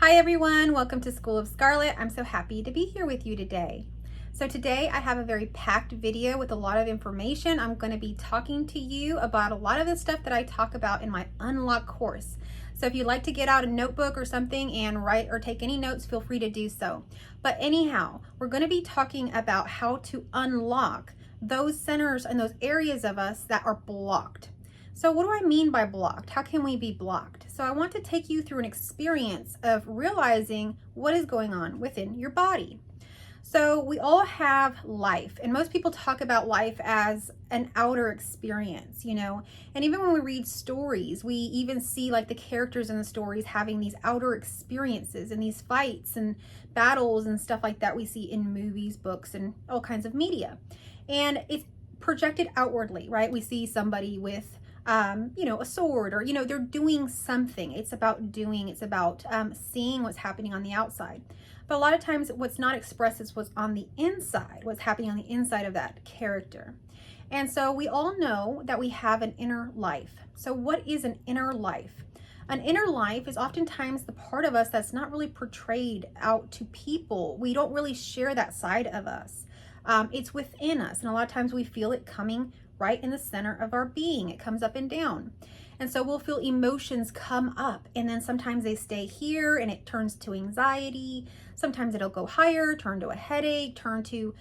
Hi everyone, welcome to School of Scarlet. I'm so happy to be here with you today. So today I have a very packed video with a lot of information. I'm going to be talking to you about a lot of the stuff that I talk about in my Unlock course. So if you'd like to get out a notebook or something and write or take any notes, feel free to do so. But anyhow, we're going to be talking about how to unlock those centers and those areas of us that are blocked. So what do I mean by blocked? How can we be blocked? So I want to take you through an experience of realizing what is going on within your body. So we all have life, and most people talk about life as an outer experience, and even when we read stories, we even see like the characters in the stories having these outer experiences and these fights and battles and stuff like that we see in movies, books, and all kinds of media. And it's projected outwardly, right? We see somebody with a sword, or they're doing something. It's about doing, it's about seeing what's happening on the outside. But a lot of times what's not expressed is what's on the inside, what's happening on the inside of that character. And so we all know that we have an inner life. So what is an inner life? An inner life is oftentimes the part of us that's not really portrayed out to people. We don't really share that side of us. It's within us, and a lot of times we feel it coming right in the center of our being. It comes up and down. And so we'll feel emotions come up, and then sometimes they stay here and it turns to anxiety. Sometimes it'll go higher, turn to a headache, turn to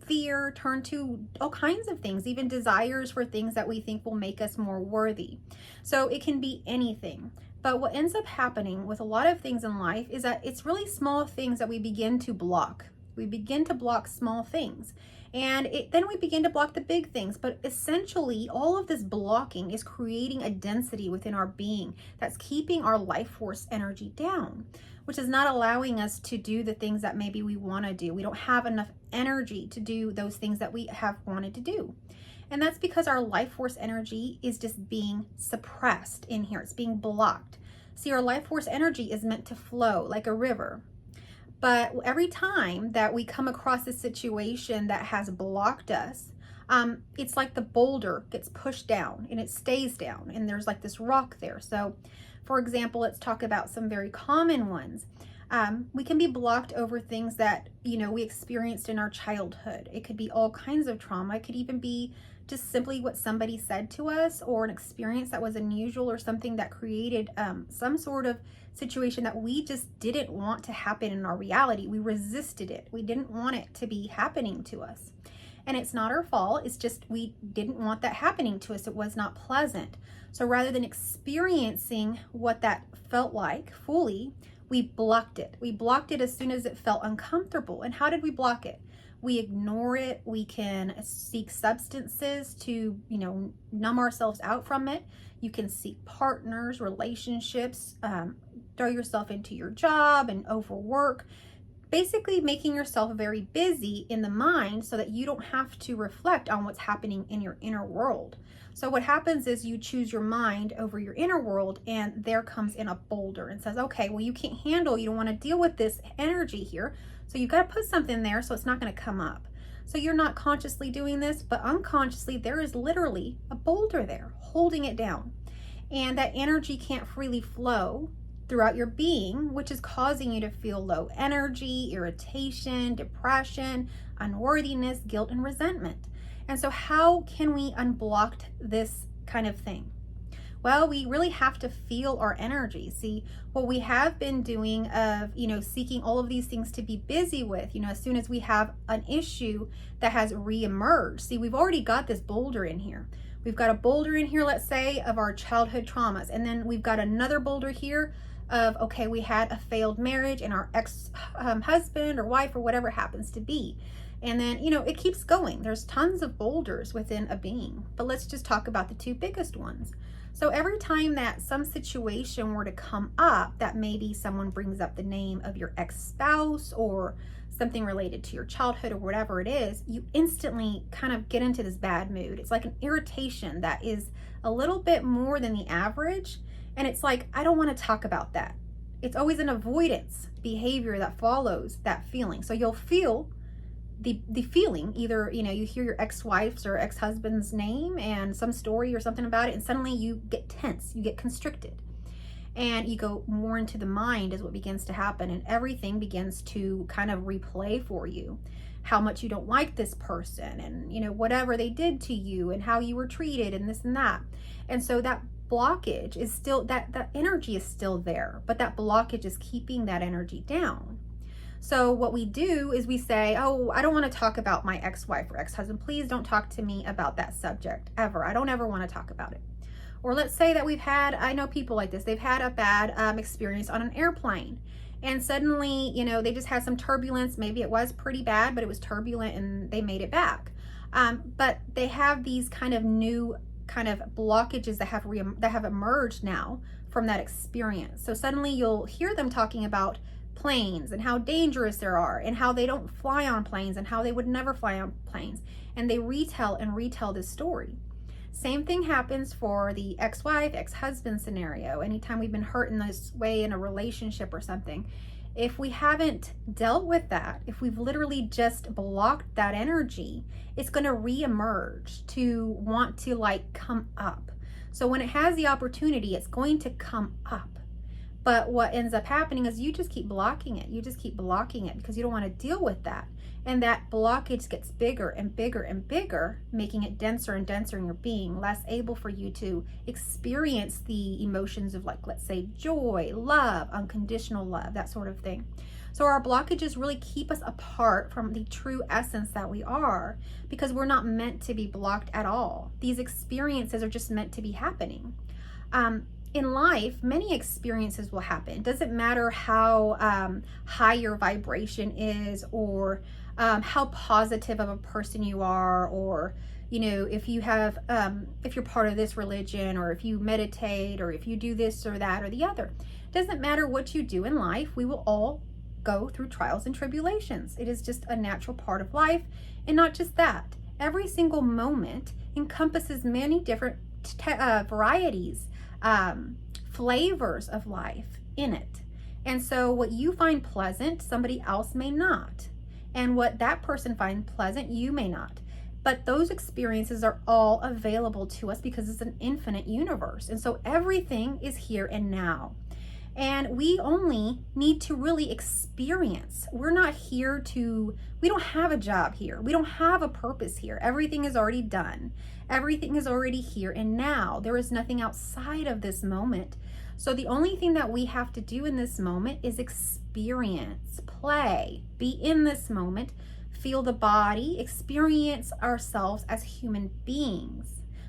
fear, turn to all kinds of things, even desires for things that we think will make us more worthy. So it can be anything. But what ends up happening with a lot of things in life is that it's really small things that we begin to block. We begin to block small things. And then we begin to block the big things. But essentially, all of this blocking is creating a density within our being that's keeping our life force energy down, which is not allowing us to do the things that maybe we want to do. We don't have enough energy to do those things that we have wanted to do. And that's because our life force energy is just being suppressed in here. It's being blocked. See, our life force energy is meant to flow like a river. But every time that we come across a situation that has blocked us, it's like the boulder gets pushed down and it stays down, and there's like this rock there. So for example, let's talk about some very common ones. We can be blocked over things that, we experienced in our childhood. It could be all kinds of trauma. It could even be just simply what somebody said to us, or an experience that was unusual, or something that created some sort of situation that we just didn't want to happen in our reality. We resisted it. We didn't want it to be happening to us. And it's not our fault. It's just we didn't want that happening to us. It was not pleasant. So rather than experiencing what that felt like fully, we blocked it. We blocked it as soon as it felt uncomfortable. And how did we block it? We ignore it. We can seek substances to, numb ourselves out from it. You can seek partners, relationships, throw yourself into your job and overwork, basically making yourself very busy in the mind so that you don't have to reflect on what's happening in your inner world. So what happens is you choose your mind over your inner world, and there comes in a boulder and says, okay, well, you can't handle, you don't want to deal with this energy here. So you've got to put something there so it's not going to come up. So you're not consciously doing this, but unconsciously there is literally a boulder there holding it down. And that energy can't freely flow throughout your being, which is causing you to feel low energy, irritation, depression, unworthiness, guilt, and resentment. And so how can we unblock this kind of thing? Well, we really have to feel our energy. See, what we have been doing of, seeking all of these things to be busy with, as soon as we have an issue that has reemerged. See, we've already got this boulder in here. We've got a boulder in here, let's say, of our childhood traumas. And then we've got another boulder here of, okay, we had a failed marriage and our ex-husband or wife or whatever it happens to be. And then, it keeps going. There's tons of boulders within a being. But let's just talk about the two biggest ones. So every time that some situation were to come up, that maybe someone brings up the name of your ex-spouse or something related to your childhood or whatever it is, you instantly kind of get into this bad mood. It's like an irritation that is a little bit more than the average. And it's like, I don't want to talk about that. It's always an avoidance behavior that follows that feeling. So you'll feel the feeling, either, you hear your ex-wife's or ex-husband's name and some story or something about it, and suddenly you get tense, you get constricted. and you go more into the mind is what begins to happen, and everything begins to kind of replay for you how much you don't like this person, and whatever they did to you and how you were treated and this and that. And so that blockage is still, that energy is still there, but that blockage is keeping that energy down. So what we do is we say, oh, I don't want to talk about my ex-wife or ex-husband. Please don't talk to me about that subject ever. I don't ever want to talk about it. Or let's say that I know people like this, they've had a bad experience on an airplane. And suddenly, they just had some turbulence. Maybe it was pretty bad, but it was turbulent and they made it back. But they have these kind of new kind of blockages that have emerged now from that experience. So suddenly you'll hear them talking about planes and how dangerous they are and how they don't fly on planes and how they would never fly on planes. And they retell this story. Same thing happens for the ex-wife, ex-husband scenario. Anytime we've been hurt in this way in a relationship or something, if we haven't dealt with that, if we've literally just blocked that energy, it's going to reemerge to want to come up. So when it has the opportunity, it's going to come up. But what ends up happening is you just keep blocking it. You just keep blocking it because you don't want to deal with that. And that blockage gets bigger and bigger and bigger, making it denser and denser in your being, less able for you to experience the emotions of, let's say, joy, love, unconditional love, that sort of thing. So our blockages really keep us apart from the true essence that we are, because we're not meant to be blocked at all. These experiences are just meant to be happening. In life, many experiences will happen. It doesn't matter how high your vibration is, or how positive of a person you are, or if you have if you're part of this religion, or if you meditate, or if you do this or that or the other. It doesn't matter what you do in life. We will all go through trials and tribulations. It is just a natural part of life. And not just that, every single moment encompasses many different varieties, flavors of life in it. And so what you find pleasant, somebody else may not. And what that person finds pleasant, you may not. But those experiences are all available to us because it's an infinite universe. And so everything is here and now. And we only need to really experience. We're not here we don't have a job here. We don't have a purpose here. Everything is already done. Everything is already here and now. There is nothing outside of this moment. So the only thing that we have to do in this moment is experience, play, be in this moment, feel the body, experience ourselves as human beings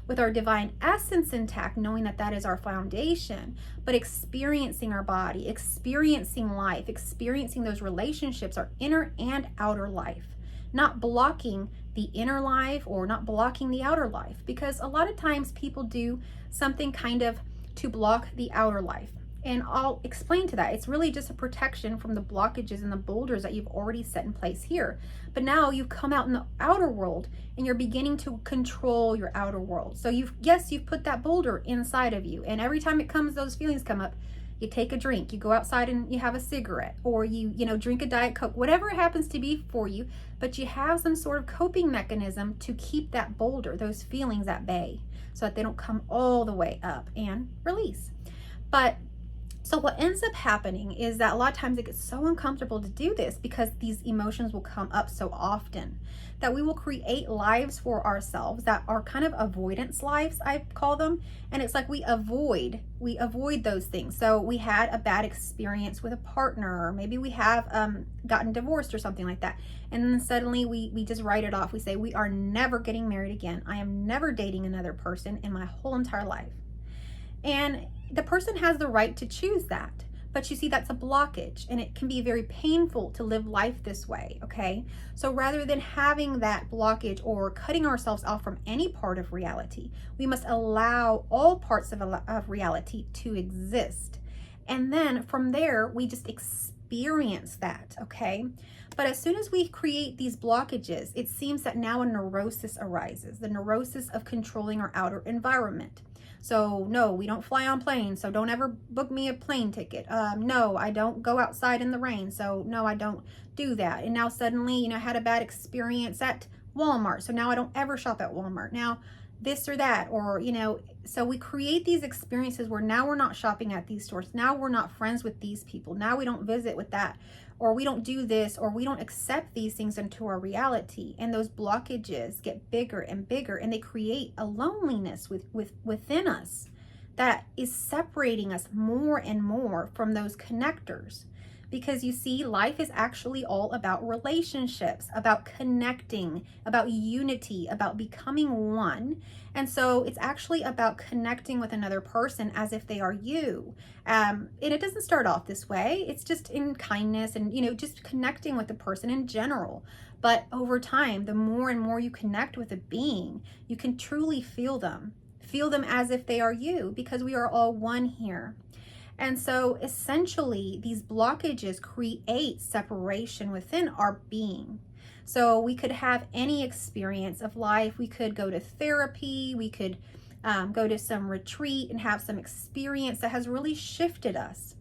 with our divine essence intact, knowing that that is our foundation, but experiencing our body, experiencing life, experiencing those relationships, our inner and outer life, not blocking the inner life or not blocking the outer life, because a lot of times people do something kind of to block the outer life. And I'll explain to that. It's really just a protection from the blockages and the boulders that you've already set in place here. But now you've come out in the outer world and you're beginning to control your outer world. So you've put that boulder inside of you. And every time those feelings come up, you take a drink, you go outside and you have a cigarette, or you drink a Diet Coke, whatever it happens to be for you, but you have some sort of coping mechanism to keep that boulder, those feelings at bay, so that they don't come all the way up and release. So what ends up happening is that a lot of times it gets so uncomfortable to do this because these emotions will come up so often that we will create lives for ourselves that are kind of avoidance lives, I call them. And it's like we avoid those things. So we had a bad experience with a partner, or maybe we have gotten divorced or something like that. And then suddenly we just write it off. We say, we are never getting married again. I am never dating another person in my whole entire life. And the person has the right to choose that. But you see, that's a blockage, and it can be very painful to live life this way, okay? So rather than having that blockage or cutting ourselves off from any part of reality, we must allow all parts of reality to exist. And then from there, we just experience that, okay? But as soon as we create these blockages, it seems that now a neurosis arises, the neurosis of controlling our outer environment. So no, we don't fly on planes, so don't ever book me a plane ticket. No, I don't go outside in the rain, so no, I don't do that. And now suddenly, I had a bad experience at Walmart, so now I don't ever shop at Walmart. Now, this or that, or, so we create these experiences where now we're not shopping at these stores. Now we're not friends with these people. Now we don't visit with that, or we don't do this, or we don't accept these things into our reality. And those blockages get bigger and bigger, and they create a loneliness within us that is separating us more and more from those connectors. Because you see, life is actually all about relationships, about connecting, about unity, about becoming one. And so it's actually about connecting with another person as if they are you. And it doesn't start off this way. It's just in kindness and, just connecting with the person in general. But over time, the more and more you connect with a being, you can truly feel them as if they are you, because we are all one here. And so essentially, these blockages create separation within our being. So we could have any experience of life. We could go to therapy. We could go to some retreat and have some experience that has really shifted us.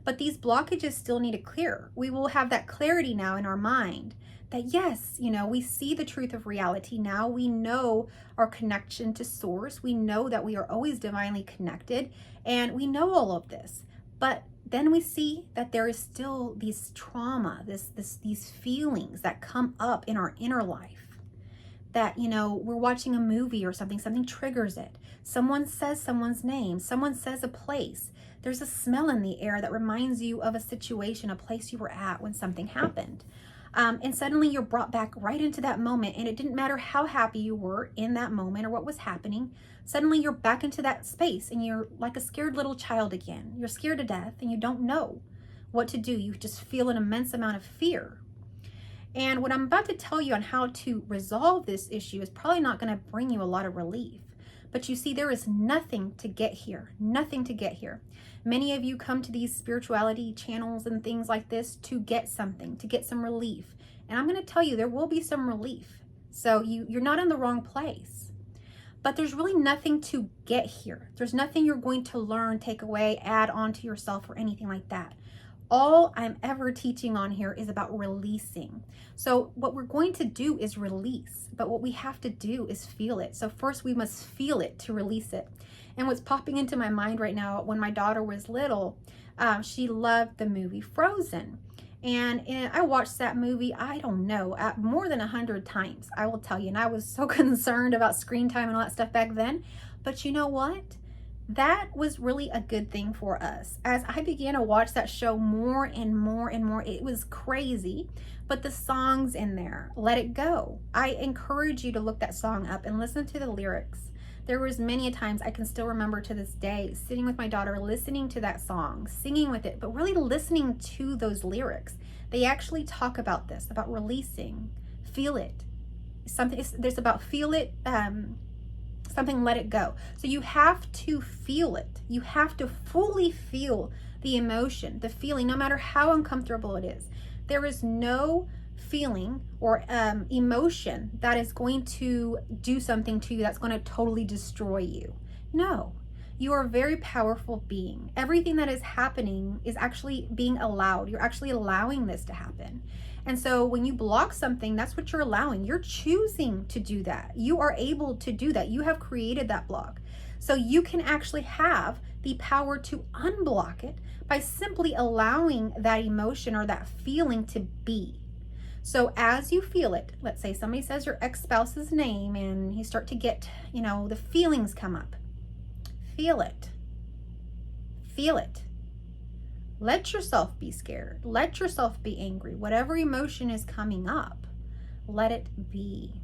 But these blockages still need to clear. We will have that clarity now in our mind that yes, we see the truth of reality now. We know our connection to source. We know that we are always divinely connected, and we know all of this. But then we see that there is still these trauma, these feelings that come up in our inner life. That, we're watching a movie or something triggers it. Someone says someone's name, someone says a place. There's a smell in the air that reminds you of a situation, a place you were at when something happened. And suddenly you're brought back right into that moment, and it didn't matter how happy you were in that moment or what was happening. Suddenly you're back into that space, and you're like a scared little child again. You're scared to death, and you don't know what to do. You just feel an immense amount of fear. And what I'm about to tell you on how to resolve this issue is probably not going to bring you a lot of relief. But you see, there is nothing to get here, nothing to get here. Many of you come to these spirituality channels and things like this to get something, to get some relief. And I'm going to tell you, there will be some relief. So you're not in the wrong place. But there's really nothing to get here. There's nothing you're going to learn, take away, add on to yourself, or anything like that. All I'm ever teaching on here is about releasing. So what we're going to do is release, but what we have to do is feel it. So first we must feel it to release it. And what's popping into my mind right now, when my daughter was little, she loved the movie Frozen. And I watched that movie, I don't know, more than 100 times, I will tell you. And I was so concerned about screen time and all that stuff back then. But you know what? That was really a good thing for us. As I began to watch that show more and more and more, it was crazy. But the songs in there, Let It Go. I encourage you to look that song up and listen to the lyrics. There was many a times I can still remember to this day, sitting with my daughter, listening to that song, singing with it, but really listening to those lyrics. They actually talk about this, about releasing, feel it. There's about feel it, something let it go. So you have to feel it. You have to fully feel the emotion, the feeling, no matter how uncomfortable it is. There is no feeling or emotion that is going to do something to you that's going to totally destroy you. No, you are a very powerful being. Everything that is happening is actually being allowed. You're actually allowing this to happen. And so when you block something, that's what you're allowing. You're choosing to do that. You are able to do that. You have created that block. So you can actually have the power to unblock it by simply allowing that emotion or that feeling to be. So as you feel it, let's say somebody says your ex-spouse's name and you start to get, the feelings come up. Feel it. Feel it. Let yourself be scared. Let yourself be angry. Whatever emotion is coming up, let it be.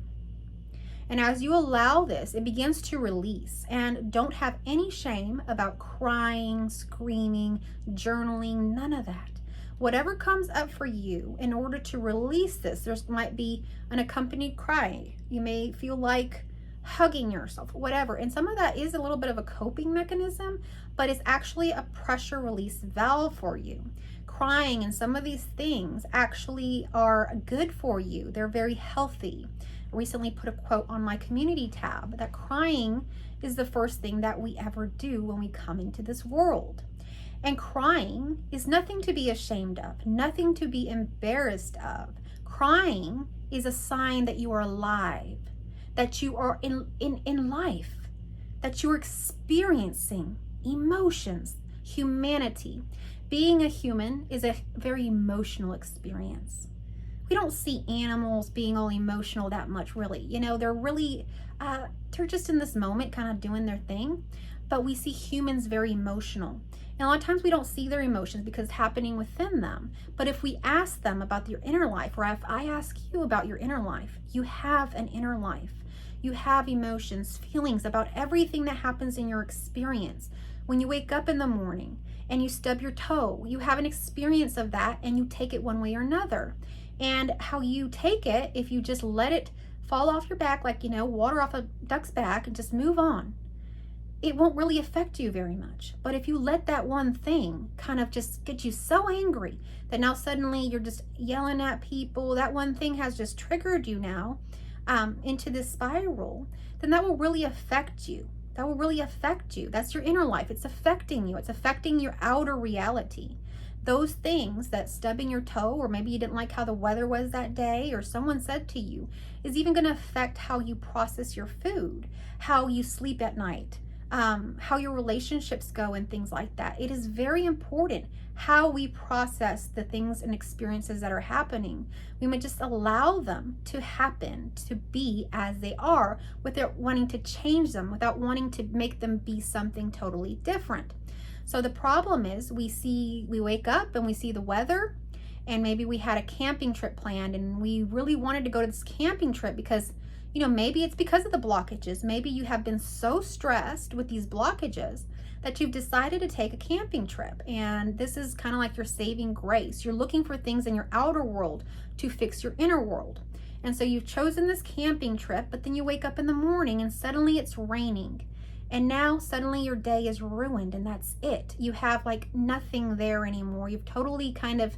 And as you allow this, it begins to release. And don't have any shame about crying, screaming, journaling, none of that. Whatever comes up for you in order to release this, there might be an accompanied cry. You may feel like hugging yourself, whatever. And some of that is a little bit of a coping mechanism, but it's actually a pressure release valve for you. Crying and some of these things actually are good for you. They're very healthy. I recently put a quote on my community tab that crying is the first thing that we ever do when we come into this world. And crying is nothing to be ashamed of, nothing to be embarrassed of. Crying is a sign that you are alive, that you are in life, that you're experiencing emotions, humanity. Being a human is a very emotional experience. We don't see animals being all emotional that much, really. You know, they're really, they're just in this moment kind of doing their thing. But we see humans very emotional. And a lot of times we don't see their emotions because it's happening within them. But if we ask them about their inner life, or if I ask you about your inner life, you have an inner life. You have emotions, feelings about everything that happens in your experience. When you wake up in the morning and you stub your toe, you have an experience of that and you take it one way or another. And how you take it, if you just let it fall off your back, like, you know, water off a duck's back and just move on, it won't really affect you very much. But if you let that one thing kind of just get you so angry that now suddenly you're just yelling at people, that one thing has just triggered you now into this spiral, then that will really affect you. That will really affect you. That's your inner life. It's affecting you. It's affecting your outer reality. Those things, that stubbing your toe, or maybe you didn't like how the weather was that day, or someone said to you, is even going to affect how you process your food, how you sleep at night, how your relationships go and things like that. It is very important how we process the things and experiences that are happening. We might just allow them to happen, to be as they are, without wanting to change them, without wanting to make them be something totally different. So the problem is we wake up and we see the weather, and maybe we had a camping trip planned and we really wanted to go to this camping trip because, you know, maybe it's because of the blockages. Maybe you have been so stressed with these blockages that you've decided to take a camping trip. And this is kind of like your saving grace. You're looking for things in your outer world to fix your inner world. And so you've chosen this camping trip, but then you wake up in the morning and suddenly it's raining. And now suddenly your day is ruined and that's it. You have like nothing there anymore. You've totally kind of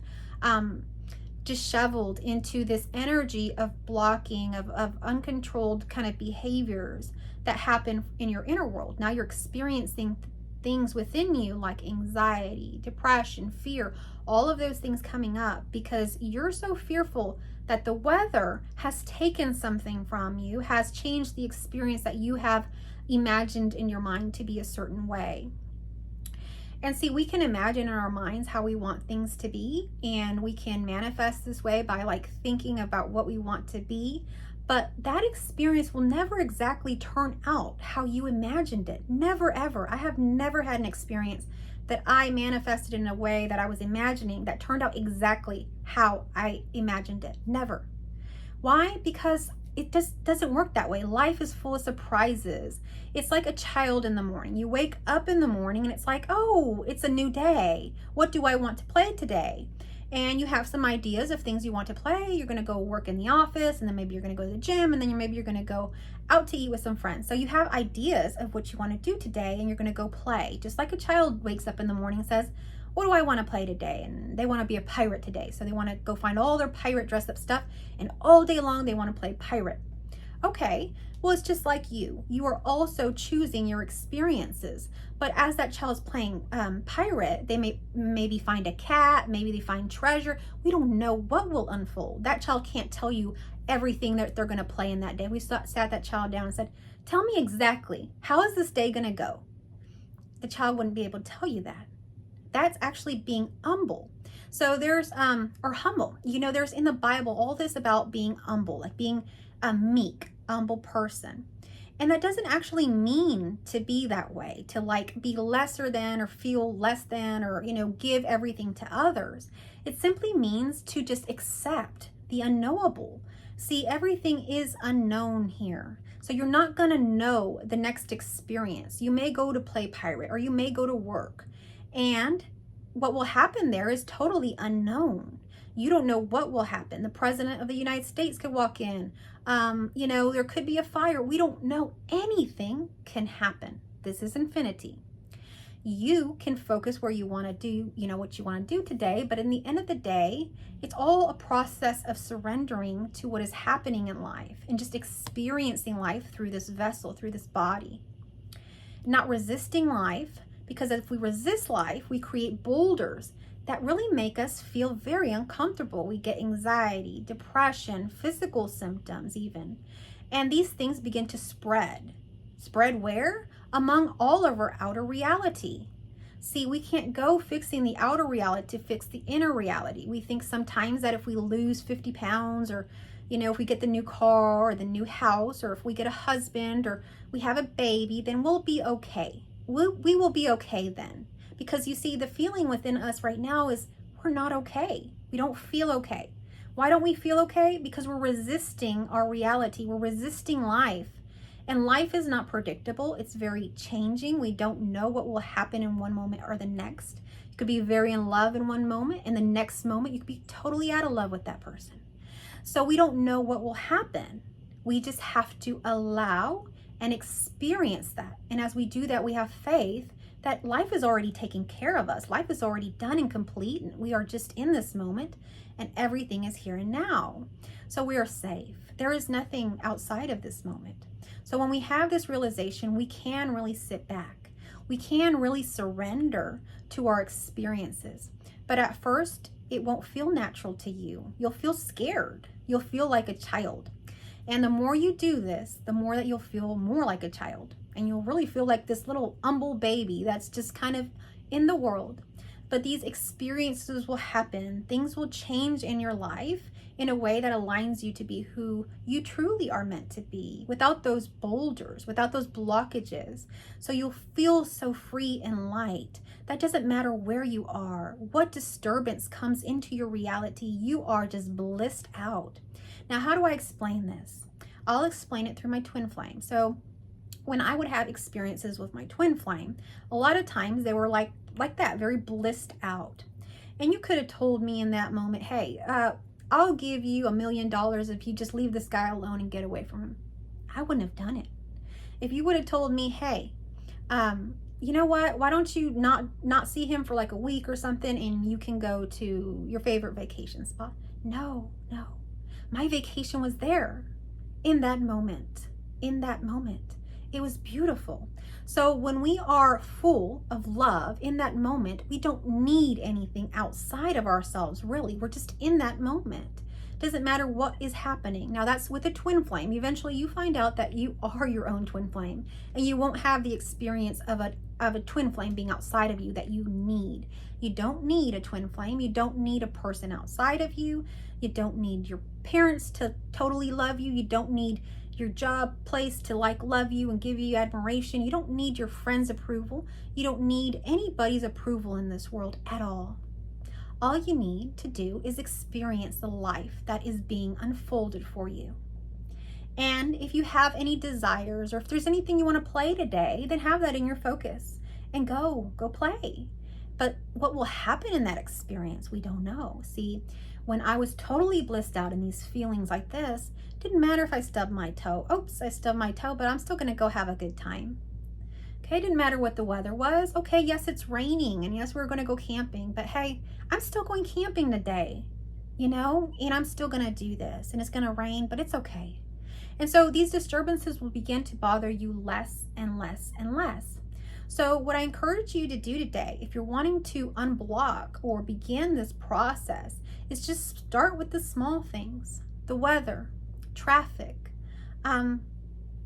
disheveled into this energy of blocking, of uncontrolled kind of behaviors that happen in your inner world. Now you're experiencing things within you like anxiety, depression, fear, all of those things coming up because you're so fearful that the weather has taken something from you, has changed the experience that you have imagined in your mind to be a certain way. And see, we can imagine in our minds how we want things to be, and we can manifest this way by like thinking about what we want to be, but that experience will never exactly turn out how you imagined it. Never, ever. I have never had an experience that I manifested in a way that I was imagining that turned out exactly how I imagined it. Never. Why? Because it just doesn't work that way. Life is full of surprises. It's like a child in the morning. You wake up in the morning and it's like, oh, it's a new day. What do I want to play today? And you have some ideas of things you want to play. You're going to go work in the office, and then maybe you're going to go to the gym, and then maybe you're going to go out to eat with some friends. So you have ideas of what you want to do today, and you're going to go play. Just like a child wakes up in the morning and says, what do I want to play today? And they want to be a pirate today. So they want to go find all their pirate dressed up stuff, and all day long they want to play pirate. Okay, well, it's just like you. You are also choosing your experiences. But as that child's playing pirate, they may maybe find a cat, maybe they find treasure. We don't know what will unfold. That child can't tell you everything that they're going to play in that day. We sat that child down and said, tell me exactly, how is this day going to go? The child wouldn't be able to tell you that. That's actually being humble. So there's, or humble, you know, there's in the Bible all this about being humble, like being a meek, humble person. And that doesn't actually mean to be that way, to like be lesser than or feel less than or, you know, give everything to others. It simply means to just accept the unknowable. See, everything is unknown here. So you're not going to know the next experience. You may go to play pirate or you may go to work. And what will happen there is totally unknown. You don't know what will happen. The president of the United States could walk in. You know, there could be a fire. We don't know. Anything can happen. This is infinity. You can focus where you want to do, you know, what you want to do today. But in the end of the day, it's all a process of surrendering to what is happening in life and just experiencing life through this vessel, through this body. Not resisting life, because if we resist life, we create boulders that really make us feel very uncomfortable. We get anxiety, depression, physical symptoms even. And these things begin to spread. Spread where? Among all of our outer reality. See, we can't go fixing the outer reality to fix the inner reality. We think sometimes that if we lose 50 pounds or, if we get the new car or the new house, or if we get a husband or we have a baby, then we'll be okay. We will be okay then. Because you see, the feeling within us right now is we're not okay. We don't feel okay. Why don't we feel okay? Because we're resisting our reality. We're resisting life. And life is not predictable. It's very changing. We don't know what will happen in one moment or the next. You could be very in love in one moment, and the next moment you could be totally out of love with that person. So we don't know what will happen. We just have to allow and experience that. And as we do that, we have faith that life is already taking care of us. Life is already done and complete, and we are just in this moment, and everything is here and now. So we are safe. There is nothing outside of this moment. So when we have this realization, we can really sit back. We can really surrender to our experiences. But at first, it won't feel natural to you. You'll feel scared. You'll feel like a child. And the more you do this, the more that you'll feel more like a child. And you'll really feel like this little humble baby that's just kind of in the world. But these experiences will happen. Things will change in your life in a way that aligns you to be who you truly are meant to be, without those boulders, without those blockages. So you'll feel so free and light. That doesn't matter where you are, what disturbance comes into your reality, you are just blissed out. Now, how do I explain this? I'll explain it through my twin flame. So when I would have experiences with my twin flame, a lot of times they were like that, very blissed out. And you could have told me in that moment, hey, I'll give you $1 million if you just leave this guy alone and get away from him. I wouldn't have done it. If you would have told me, hey, you know what? Why don't you not see him for like a week or something and you can go to your favorite vacation spot? No. My vacation was there in that moment. It was beautiful. So when we are full of love in that moment, we don't need anything outside of ourselves, really. We're just in that moment. Doesn't matter what is happening. Now that's with a twin flame. Eventually you find out that you are your own twin flame, and you won't have the experience of a twin flame being outside of you that you need. You don't need a twin flame. You don't need a person outside of you. You don't need your parents to totally love you. You don't need your job place to love you and give you admiration. You don't need your friends' approval. You don't need anybody's approval in this world at all. All you need to do is experience the life that is being unfolded for you. And if you have any desires, or if there's anything you want to play today, then have that in your focus and go play. But what will happen in that experience, we don't know. See, when I was totally blissed out in these feelings like this, didn't matter if I stubbed my toe. Oops, I stubbed my toe, but I'm still gonna go have a good time. Okay, didn't matter what the weather was. Okay, yes, it's raining, and yes, we're gonna go camping, but hey, I'm still going camping today, and I'm still gonna do this, and it's gonna rain, but it's okay. And so these disturbances will begin to bother you less and less and less. So what I encourage you to do today, if you're wanting to unblock or begin this process, is just start with the small things, the weather, traffic,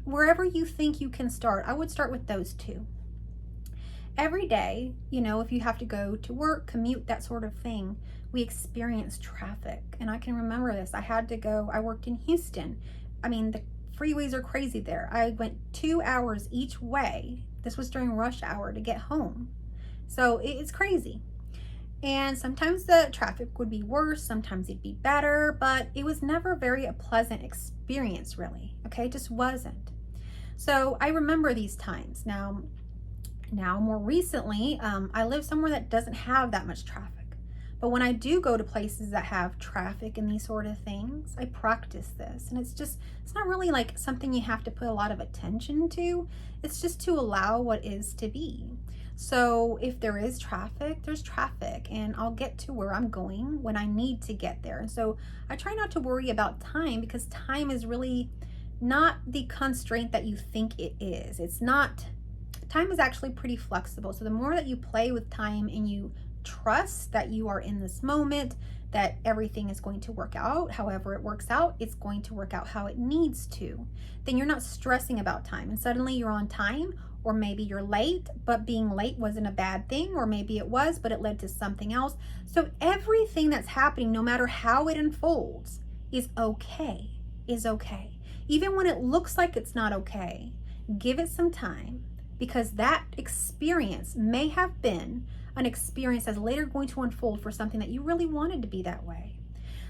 wherever you think you can start. I would start with those two. Every day, if you have to go to work, commute, that sort of thing, we experience traffic. And I can remember this. I worked in Houston. I mean, the freeways are crazy there. I went 2 hours each way. This was during rush hour to get home. So it's crazy. And sometimes the traffic would be worse, sometimes it'd be better, but it was never a pleasant experience, really. Okay, it just wasn't. So I remember these times. Now more recently, I live somewhere that doesn't have that much traffic. But when I do go to places that have traffic and these sort of things, I practice this. And it's not really like something you have to put a lot of attention to. It's just to allow what is to be. So if there is traffic, there's traffic, and I'll get to where I'm going when I need to get there. And so I try not to worry about time, because time is really not the constraint that you think it is. It's not. Time is actually pretty flexible. So the more that you play with time and you trust that you are in this moment, that everything is going to work out. However it works out, it's going to work out how it needs to. Then you're not stressing about time, and suddenly you're on time, or maybe you're late, but being late wasn't a bad thing, or maybe it was, but it led to something else. So everything that's happening, no matter how it unfolds, is okay, Even when it looks like it's not okay, give it some time, because that experience may have been an experience that's later going to unfold for something that you really wanted to be that way.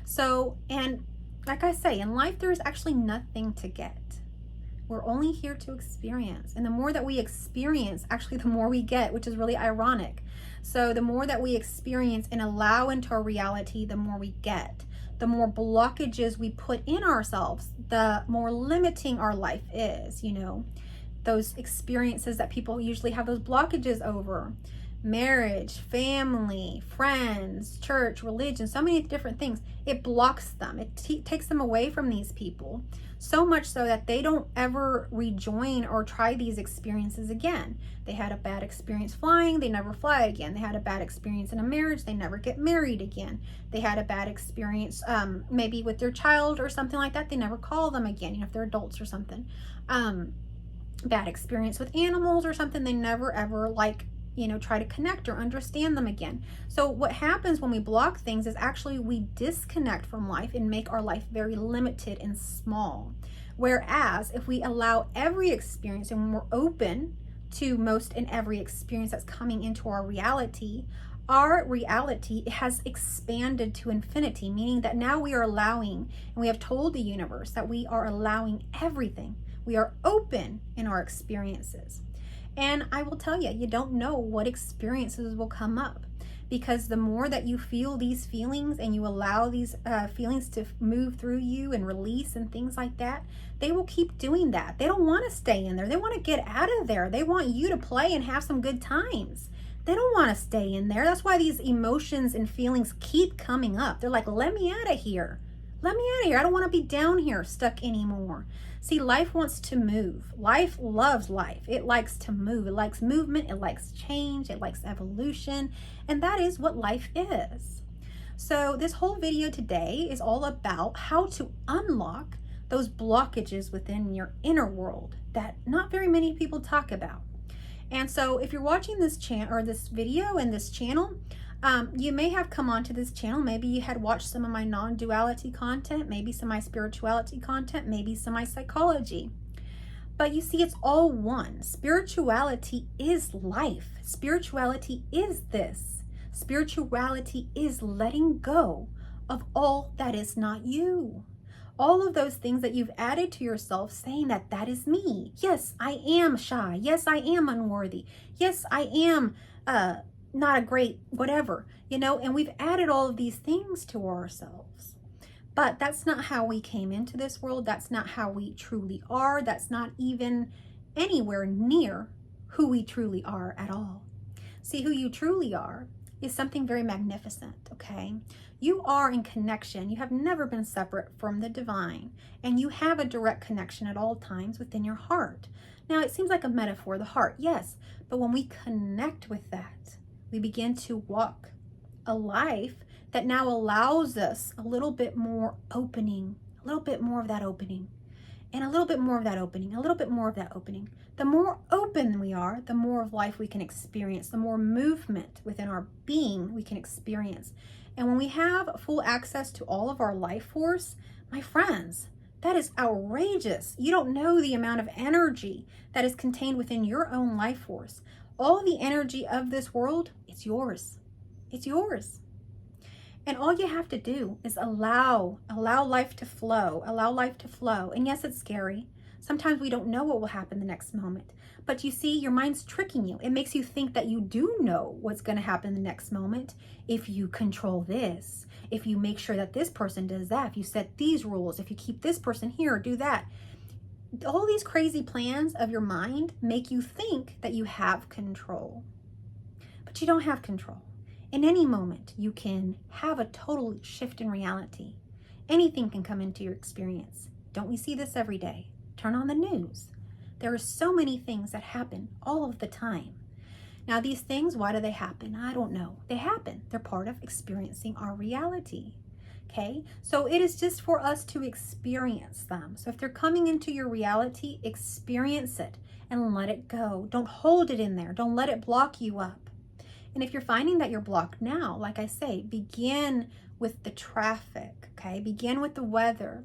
So, and like I say, in life, there's actually nothing to get. We're only here to experience. And the more that we experience, actually, the more we get, which is really ironic. So the more that we experience and allow into our reality, the more we get. The more blockages we put in ourselves, the more limiting our life is, those experiences that people usually have those blockages over. Marriage, family, friends, church, religion, so many different things. It blocks them. It takes them away from these people, so much so that they don't ever rejoin or try these experiences again. They had a bad experience flying, they never fly again. They had a bad experience in a marriage, they never get married again. They had a bad experience maybe with their child or something like that, they never call them again, if they're adults or something. Bad experience with animals or something, they never ever try to connect or understand them again. So what happens when we block things is actually we disconnect from life and make our life very limited and small. Whereas if we allow every experience and when we're open to most and every experience that's coming into our reality has expanded to infinity, meaning that now we are allowing, and we have told the universe that we are allowing everything. We are open in our experiences. And I will tell you, you don't know what experiences will come up, because the more that you feel these feelings and you allow these feelings to move through you and release and things like that, they will keep doing that. They don't want to stay in there. They want to get out of there. They want you to play and have some good times. They don't want to stay in there. That's why these emotions and feelings keep coming up. They're like, let me out of here. Let me out of here. I don't want to be down here stuck anymore. See, life wants to move. Life loves life. It likes to move. It likes movement. It likes change. It likes evolution. And that is what life is. So this whole video today is all about how to unlock those blockages within your inner world that not very many people talk about. And so if you're watching this channel or this video and this channel, you may have come onto this channel. Maybe you had watched some of my non-duality content, maybe some of my spirituality content, maybe some of my psychology. But you see, it's all one. Spirituality is life. Spirituality is this. Spirituality is letting go of all that is not you. All of those things that you've added to yourself, saying that that is me. Yes, I am shy. Yes, I am unworthy. Yes, I am not a great whatever, and we've added all of these things to ourselves. But that's not how we came into this world. That's not how we truly are. That's not even anywhere near who we truly are at all. See, who you truly are is something very magnificent, okay? You are in connection. You have never been separate from the divine, and you have a direct connection at all times within your heart. Now, it seems like a metaphor, the heart, yes, but when we connect with that, we begin to walk a life that now allows us a little bit more opening, a little bit more of that opening, and a little bit more of that opening, a little bit more of that opening. The more open we are, the more of life we can experience, the more movement within our being we can experience. And when we have full access to all of our life force, my friends, that is outrageous. You don't know the amount of energy that is contained within your own life force. All the energy of this world, it's yours. It's yours. And all you have to do is allow life to flow, allow life to flow. And yes, it's scary. Sometimes we don't know what will happen the next moment. But you see, your mind's tricking you. It makes you think that you do know what's going to happen the next moment if you control this, if you make sure that this person does that, if you set these rules, if you keep this person here or do that. All these crazy plans of your mind make you think that you have control. But you don't have control. In any moment, you can have a total shift in reality. Anything can come into your experience. Don't we see this every day? Turn on the news. There are so many things that happen all of the time. Now, these things, why do they happen? I don't know. They happen. They're part of experiencing our reality. Okay, so it is just for us to experience them. So if they're coming into your reality, experience it and let it go. Don't hold it in there. Don't let it block you up. And if you're finding that you're blocked now, like I say, begin with the traffic, okay? Begin with the weather.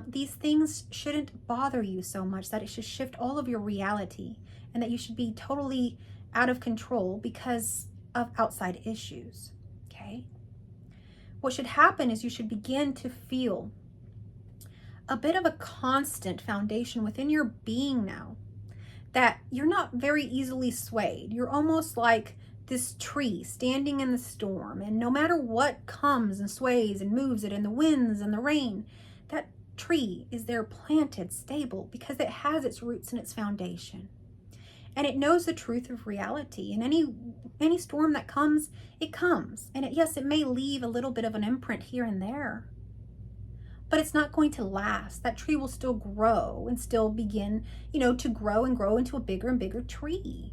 These things shouldn't bother you so much that it should shift all of your reality and that you should be totally out of control because of outside issues, okay? What should happen is you should begin to feel a bit of a constant foundation within your being now, that you're not very easily swayed. You're almost like this tree standing in the storm, and no matter what comes and sways and moves it in the winds and the rain, that tree is there planted, stable, because it has its roots and its foundation. And it knows the truth of reality. And any storm that comes, it comes. And yes, it may leave a little bit of an imprint here and there, but it's not going to last. That tree will still grow and still begin, to grow and grow into a bigger and bigger tree.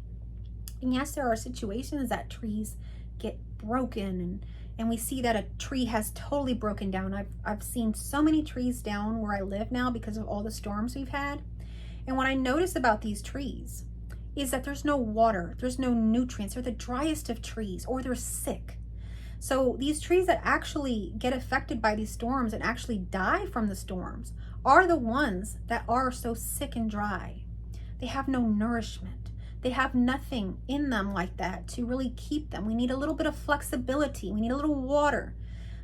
And yes, there are situations that trees get broken, and we see that a tree has totally broken down. I've seen so many trees down where I live now because of all the storms we've had. And what I notice about these trees is that there's no water, there's no nutrients, they're the driest of trees, or they're sick. So these trees that actually get affected by these storms and actually die from the storms are the ones that are so sick and dry. They have no nourishment. They have nothing in them like that to really keep them. We need a little bit of flexibility. We need a little water.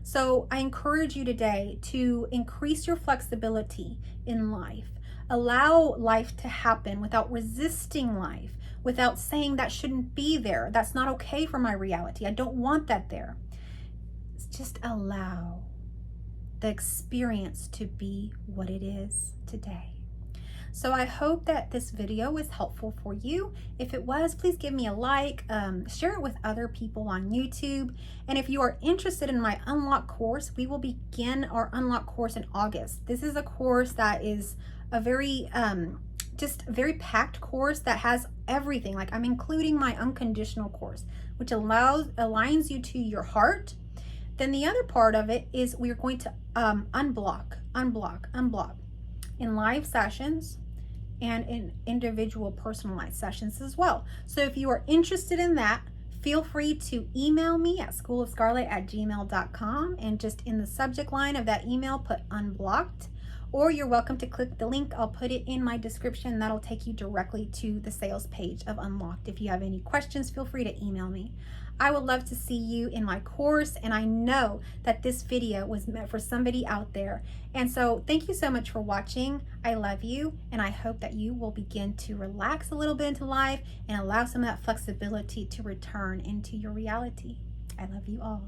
So I encourage you today to increase your flexibility in life. Allow life to happen without resisting life, without saying that shouldn't be there. That's not okay for my reality. I don't want that there. Just allow the experience to be what it is today. So I hope that this video was helpful for you. If it was, please give me a like, share it with other people on YouTube. And if you are interested in my Unlock course, we will begin our Unlock course in August. This is a course that is a very, just very packed course that has everything. Like, I'm including my unconditional course, which aligns you to your heart. Then the other part of it is we're going to unblock in live sessions and in individual personalized sessions as well. So if you are interested in that, feel free to email me at schoolofscarlet@gmail.com, and just in the subject line of that email put unblocked, or you're welcome to click the link. I'll put it in my description. That'll take you directly to the sales page of Unlocked. If you have any questions, feel free to email me. I would love to see you in my course, and I know that this video was meant for somebody out there. And so thank you so much for watching. I love you, and I hope that you will begin to relax a little bit into life and allow some of that flexibility to return into your reality. I love you all.